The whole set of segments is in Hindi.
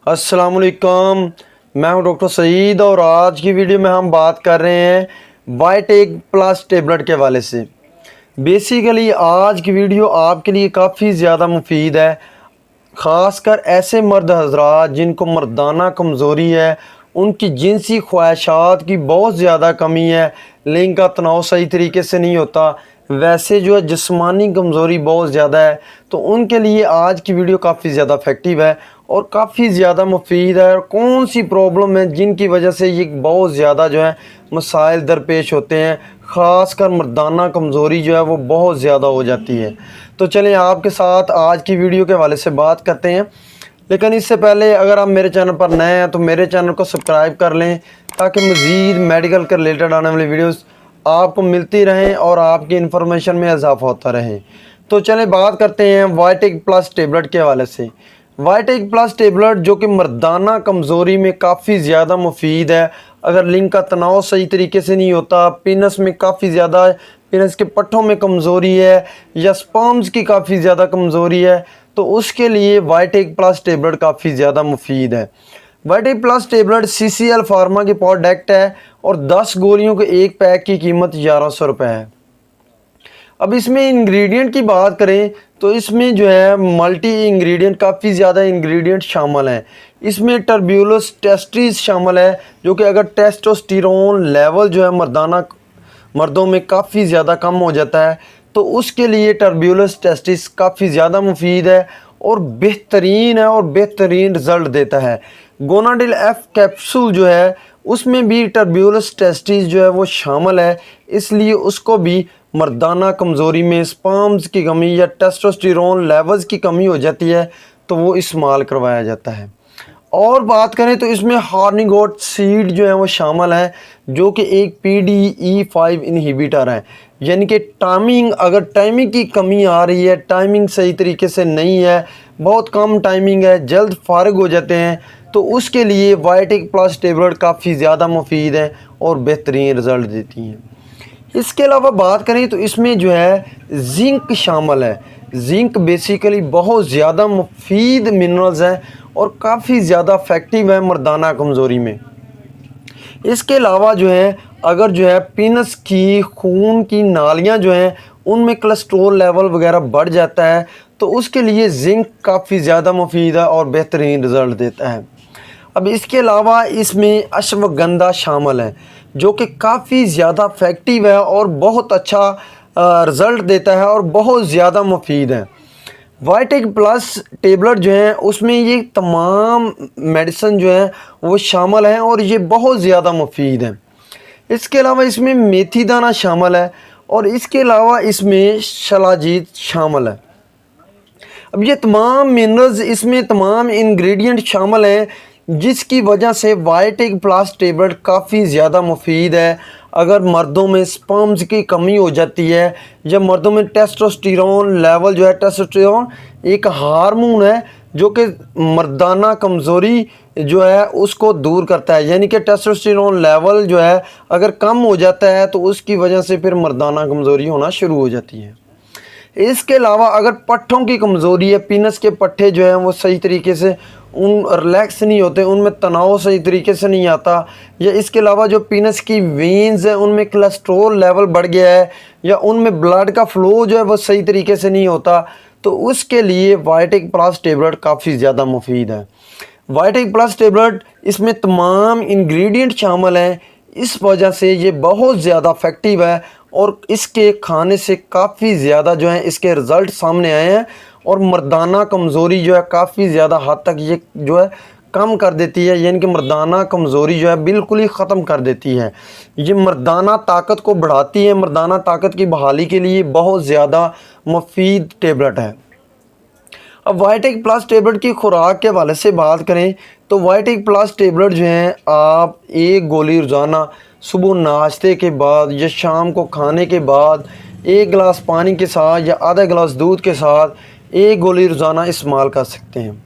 अस्सलामुअलैकुम। मैं हूं डॉक्टर सईद और आज की वीडियो में हम बात कर रहे हैं वाइटेक प्लस टेबलेट के हवाले से। बेसिकली आज की वीडियो आपके लिए काफ़ी ज़्यादा मुफीद है, ख़ासकर ऐसे मर्द हजरात जिनको मर्दाना कमज़ोरी है, उनकी जिनसी ख्वाहिशात की बहुत ज़्यादा कमी है, लिंग का तनाव सही तरीके से नहीं होता, वैसे जो है जिस्मानी कमज़ोरी बहुत ज़्यादा है, तो उनके लिए आज की वीडियो काफ़ी ज़्यादा इफ़ेक्टिव है और काफ़ी ज़्यादा मुफीद है। और कौन सी प्रॉब्लम है जिनकी वजह से ये बहुत ज़्यादा जो है मसाइल दरपेश होते हैं, ख़ासकर मर्दाना कमज़ोरी जो है वो बहुत ज़्यादा हो जाती है। तो चलिए आपके साथ आज की वीडियो के हवाले से बात करते हैं, लेकिन इससे पहले अगर आप मेरे चैनल पर नए हैं तो मेरे चैनल को सब्सक्राइब कर लें ताकि मज़ीद मेडिकल के रिलेटेड आने वाली वीडियोस आपको मिलती रहें और आपकी इन्फॉर्मेशन में इजाफा होता रहे। तो चलें बात करते हैं वाइटेक प्लस टेबलेट के हवाले से। वाइटेक प्लस टेबलेट जो कि मर्दाना कमज़ोरी में काफ़ी ज़्यादा मुफीद है। अगर लिंग का तनाव सही तरीके से नहीं होता, पिनस में काफ़ी ज़्यादा पिनस के पट्ठों में कमज़ोरी है या स्पर्म्स की काफ़ी ज़्यादा कमज़ोरी है, तो उसके लिए वाइटेक प्लस टेबलेट काफ़ी ज़्यादा मुफीद है। वाइटेक प्लस टेबलेट CCL फार्मा की प्रोडक्ट है और 10 गोलियों के एक पैक की कीमत 1100 रुपये है। अब इसमें इंग्रेडिएंट की बात करें तो इसमें जो है मल्टी इंग्रेडिएंट काफ़ी ज़्यादा इंग्रेडिएंट शामिल हैं। इसमें टर्ब्यूलस टेस्टिस शामिल है, जो कि अगर टेस्टोस्टेरोन लेवल जो है मर्दों में काफ़ी ज़्यादा कम हो जाता है तो उसके लिए टर्ब्यूलस टेस्टिस काफ़ी ज़्यादा मुफीद है और बेहतरीन है और बेहतरीन रिज़ल्ट देता है। गोनाडिल F कैप्सूल जो है उसमें भी टर्ब्यूलस टेस्टिस जो है वो शामिल है, इसलिए उसको भी मर्दाना कमज़ोरी में स्पर्म्स की कमी या टेस्टोस्टेरोन लेवल्स की कमी हो जाती है तो वो इस्तेमाल करवाया जाता है। और बात करें तो इसमें हॉर्निगोट सीड जो है वो शामिल है, जो कि एक PDE5 इनहिबिटर है, यानी कि अगर टाइमिंग की कमी आ रही है, टाइमिंग सही तरीके से नहीं है, बहुत कम टाइमिंग है, जल्द फारिग हो जाते हैं, तो उसके लिए वाइटेक प्लस टेबलेट काफ़ी ज़्यादा मुफीद है और बेहतरीन रिज़ल्ट देती हैं। इसके अलावा बात करें तो इसमें जो है जिंक शामिल है। जिंक बेसिकली बहुत ज़्यादा मुफीद मिनरल्स हैं और काफ़ी ज़्यादा इफेक्टिव है मर्दाना कमज़ोरी में। इसके अलावा जो है अगर जो है पिनस की खून की नालियाँ जो हैं उनमें कोलेस्ट्रॉल लेवल वगैरह बढ़ जाता है तो उसके लिए जिंक काफ़ी ज़्यादा मुफीद है और बेहतरीन रिज़ल्ट देता है। अब इसके अलावा इसमें अश्वगंधा शामिल है, जो कि काफ़ी ज़्यादा इफेक्टिव है और बहुत अच्छा रिज़ल्ट देता है और बहुत ज़्यादा मुफीद है। वाइटेक प्लस टेबलेट जो है उसमें ये तमाम मेडिसिन जो है वो शामिल हैं और ये बहुत ज़्यादा मुफीद हैं। इसके अलावा इसमें मेथी दाना शामिल है और इसके अलावा इसमें शलाजीत शामिल है। अब ये तमाम मिनरल्स इसमें तमाम इंग्रेडिएंट शामिल हैं, जिसकी वजह से वाइटेक प्लस टेबलेट काफ़ी ज़्यादा मुफीद है। अगर मर्दों में स्पर्म्स की कमी हो जाती है या मर्दों में टेस्टोस्टेरोन लेवल जो है, टेस्टोस्टेरोन एक हार्मोन है जो कि मर्दाना कमज़ोरी जो है उसको दूर करता है, यानी कि टेस्टोस्टेरोन लेवल जो है अगर कम हो जाता है तो उसकी वजह से फिर मर्दाना कमज़ोरी होना शुरू हो जाती है। इसके अलावा अगर पट्ठों की कमज़ोरी है, पिनस के पट्ठे जो हैं वो सही तरीके से रिलैक्स नहीं होते, उनमें तनाव सही तरीके से नहीं आता, या इसके अलावा जो पिनस की वेन्स है उनमें कोलेस्ट्रॉल लेवल बढ़ गया है या उनमें ब्लड का फ़्लो जो है वो सही तरीके से नहीं होता, तो उसके लिए वाइटेक प्लस टेबलेट काफ़ी ज़्यादा मुफीद है। वाइटेक प्लस टेबलेट इसमें तमाम इंग्रेडिएंट शामिल हैं, इस वजह से ये बहुत ज़्यादा इफेक्टिव है और इसके खाने से काफ़ी ज़्यादा जो है इसके रिज़ल्ट सामने आए हैं और मर्दाना कमज़ोरी जो है काफ़ी ज़्यादा हद तक ये जो है कम कर देती है, यानी कि मर्दाना कमज़ोरी जो है बिल्कुल ही ख़त्म कर देती है। ये मर्दाना ताकत को बढ़ाती है, मर्दाना ताकत की बहाली के लिए बहुत ज़्यादा मुफीद टेबलेट है। अब वाइटेक प्लस टेबलेट की खुराक के हवाले से बात करें तो वाइटेक प्लस टेबलेट जो हैं आप एक गोली रोज़ाना सुबह नाश्ते के बाद या शाम को खाने के बाद एक गिलास पानी के साथ या आधा गिलास दूध के साथ एक गोली रोज़ाना इस्तेमाल कर सकते हैं।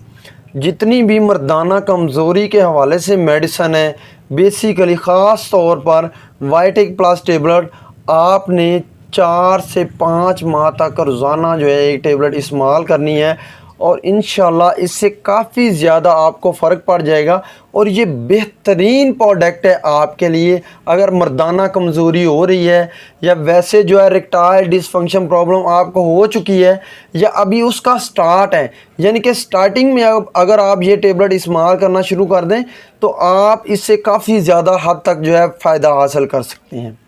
जितनी भी मर्दाना कमज़ोरी के हवाले से मेडिसन है, बेसिकली ख़ास तौर पर वाइटेक प्लस टेबलेट आपने 4 से 5 माह तक रोज़ाना जो है एक टेबलेट इस्तेमाल करनी है और इंशाल्लाह इससे काफ़ी ज़्यादा आपको फ़र्क पड़ जाएगा। और ये बेहतरीन प्रोडक्ट है आपके लिए। अगर मर्दाना कमज़ोरी हो रही है या वैसे जो है इरेक्टाइल डिसफंक्शन प्रॉब्लम आपको हो चुकी है या अभी उसका स्टार्ट है, यानी कि स्टार्टिंग में अगर आप ये टेबलेट इस्तेमाल करना शुरू कर दें तो आप इससे काफ़ी ज़्यादा हद तक जो है फ़ायदा हासिल कर सकते हैं।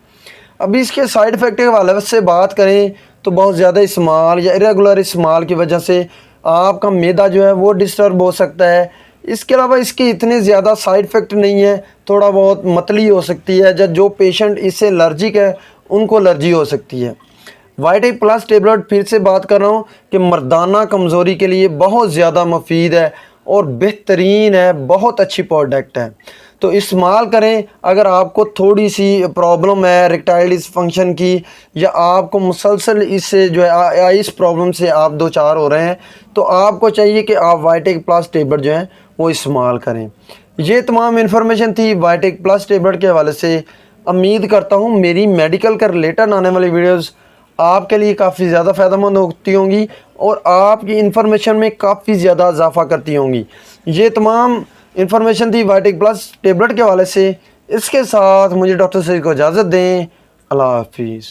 अभी इसके साइड इफ़ेक्ट के हवाले से बात करें तो बहुत ज़्यादा इस्तेमाल या इरेगुलर इस्तेमाल की वजह से आपका मैदा जो है वो डिस्टर्ब हो सकता है। इसके अलावा इसके इतने ज़्यादा साइड इफ़ेक्ट नहीं है, थोड़ा बहुत मतली हो सकती है, जो पेशेंट इससे एलर्जिक है उनको एलर्जी हो सकती है। वाइटेक प्लस टेबलेट फिर से बात कर रहा हूँ कि मर्दाना कमज़ोरी के लिए बहुत ज़्यादा मुफीद है और बेहतरीन है, बहुत अच्छी प्रोडक्ट है, तो इस्तेमाल करें। अगर आपको थोड़ी सी प्रॉब्लम है इरेक्टाइल डिसफंक्शन की या आपको मुसलसल इससे जो है इस प्रॉब्लम से आप दो चार हो रहे हैं तो आपको चाहिए कि आप वाइटेक प्लस टेबलेट जो है वो इस्तेमाल करें। ये तमाम इन्फॉर्मेशन थी वाइटेक प्लस टेबलेट के हवाले से। उम्मीद करता हूँ मेरी मेडिकल का रिलेटेड आने वाली वीडियोज़ आपके लिए काफ़ी ज़्यादा फ़ायदेमंद होती होंगी और आपकी इन्फॉर्मेशन में काफ़ी ज़्यादा इजाफा करती होंगी। ये तमाम इन्फॉर्मेशन थी वाइटेक प्लस टेबलेट के हवाले से। इसके साथ मुझे डॉक्टर सईद को इजाज़त दें। अल्लाह हाफिज़।